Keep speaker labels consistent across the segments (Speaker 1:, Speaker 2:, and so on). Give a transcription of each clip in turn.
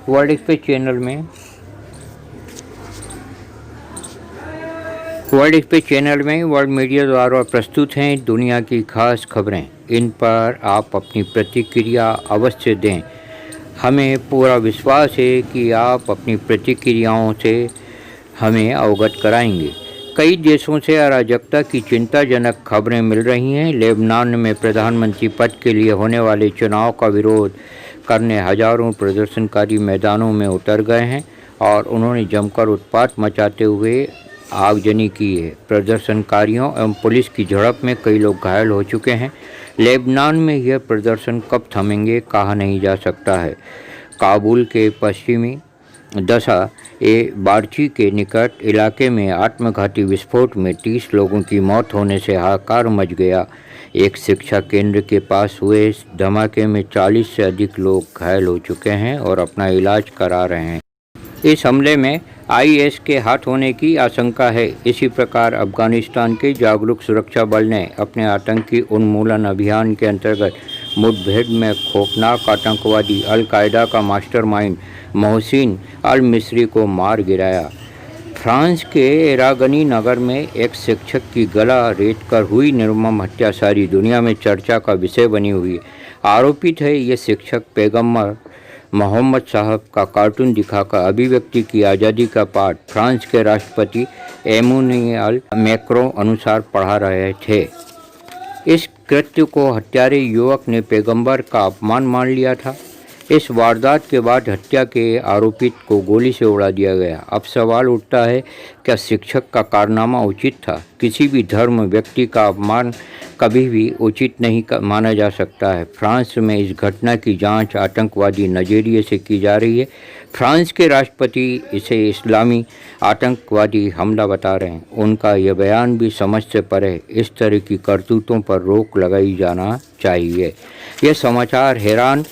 Speaker 1: World express channel में world media द्वारा प्रस्तुत हैं दुनिया की खास खबरें। इन पर आप अपनी प्रतिक्रिया अवश्य दें। हमें पूरा विश्वास है कि आप अपनी प्रतिक्रियाओं से हमें अवगत कराएंगे। कई देशों से अराजकता की चिंताजनक खबरें मिल रही हैं। लेबनान में प्रधानमंत्री पद के लिए होने वाले चुनाव का विरोध करने हजारों प्रदर्शनकारी मैदानों में उतर गए हैं और उन्होंने जमकर उत्पात मचाते हुए आगजनी की है। प्रदर्शनकारियों एवं पुलिस की झड़प में कई लोग घायल हो चुके हैं। लेबनान में यह प्रदर्शन कब थमेंगे कहा नहीं जा सकता है। काबुल के पश्चिमी दशा ए बारची के निकट इलाके में आत्मघाती विस्फोट में 30 लोगों की मौत होने से हाहाकार मच गया। एक शिक्षा केंद्र के पास हुए इस धमाके में 40 से अधिक लोग घायल हो चुके हैं और अपना इलाज करा रहे हैं। इस हमले में आईएस के हाथ होने की आशंका है। इसी प्रकार अफगानिस्तान के जागरूक सुरक्षा बल ने अपने आतंकी उन्मूलन अभियान के अंतर्गत मुठभेड़ में खौफनाक आतंकवादी अल कायदा का मास्टरमाइंड मोहसिन अल मिस्री को मार गिराया। फ्रांस के एरागनी नगर में एक शिक्षक की गला रेतकर हुई निर्मम हत्या सारी दुनिया में चर्चा का विषय बनी हुई है। आरोपित है ये शिक्षक पैगंबर मोहम्मद साहब का कार्टून दिखाकर अभिव्यक्ति की आज़ादी का पाठ फ्रांस के राष्ट्रपति एमुनुएल मैक्रों अनुसार पढ़ा रहे थे। इस कृत्य को हत्यारे युवक ने पैगंबर का अपमान मान लिया था। इस वारदात के बाद हत्या के आरोपित को गोली से उड़ा दिया गया। अब सवाल उठता है, क्या शिक्षक का कारनामा उचित था? किसी भी धर्म व्यक्ति का अपमान कभी भी उचित नहीं माना जा सकता है। फ्रांस में इस घटना की जांच आतंकवादी नज़रिए से की जा रही है। फ्रांस के राष्ट्रपति इसे इस्लामी आतंकवादी हमला बता रहे हैं। उनका यह बयान भी समझ से परे है। इस तरह की करतूतों पर रोक लगाई जाना चाहिए। यह समाचार हैरान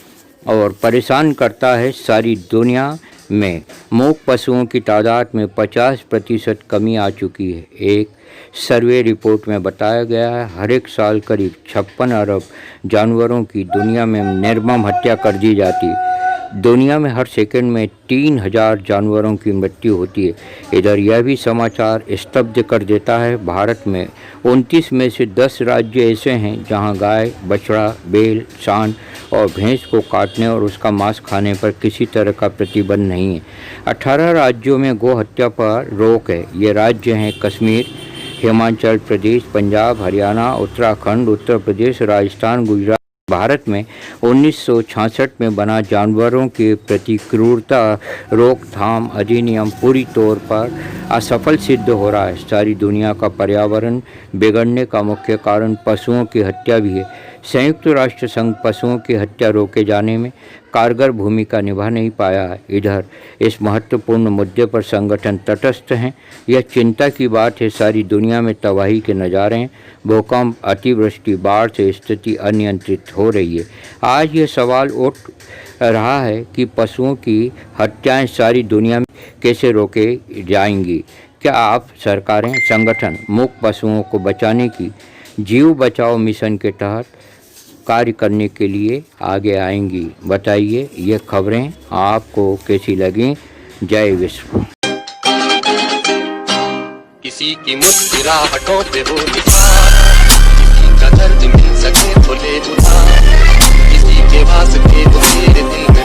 Speaker 1: और परेशान करता है। सारी दुनिया में मूक पशुओं की तादाद में 50% कमी आ चुकी है। एक सर्वे रिपोर्ट में बताया गया है हर एक साल करीब 56 अरब जानवरों की दुनिया में निर्मम हत्या कर दी जाती है। दुनिया में हर सेकंड में 3000 जानवरों की मृत्यु होती है। इधर यह भी समाचार स्तब्ध कर देता है। भारत में 29 में से 10 राज्य ऐसे हैं जहां गाय, बछड़ा, बैल, सांड और भैंस को काटने और उसका मांस खाने पर किसी तरह का प्रतिबंध नहीं है। 18 राज्यों में गौ हत्या पर रोक है। ये राज्य हैं कश्मीर, हिमाचल प्रदेश, पंजाब, हरियाणा, उत्तराखंड, उत्तर प्रदेश, राजस्थान, गुजरात। भारत में 1966 में बना जानवरों के प्रति क्रूरता रोकथाम अधिनियम पूरी तौर पर असफल सिद्ध हो रहा है। सारी दुनिया का पर्यावरण बिगड़ने का मुख्य कारण पशुओं की हत्या भी है। संयुक्त राष्ट्र संघ पशुओं की हत्या रोके जाने में कारगर भूमिका निभा नहीं पाया है। इधर इस महत्वपूर्ण मुद्दे पर संगठन तटस्थ हैं। यह चिंता की बात है। सारी दुनिया में तबाही के नज़ारे हैं। भूकंप, अतिवृष्टि, बाढ़ से स्थिति अनियंत्रित हो रही है। आज यह सवाल उठ रहा है कि पशुओं की हत्याएं सारी दुनिया में कैसे रोके जाएंगी। क्या आप सरकारें, संगठन मूक पशुओं को बचाने की जीव बचाओ मिशन के तहत कार्य करने के लिए आगे आएंगी? बताइए ये खबरें आपको कैसी लगी। जय विश्व।
Speaker 2: किसी की मुस्कुराहटों पे हो निखार, किसी का दर्द मिल सके तो ले उधार, किसी के वास्ते तो मेरे दिल में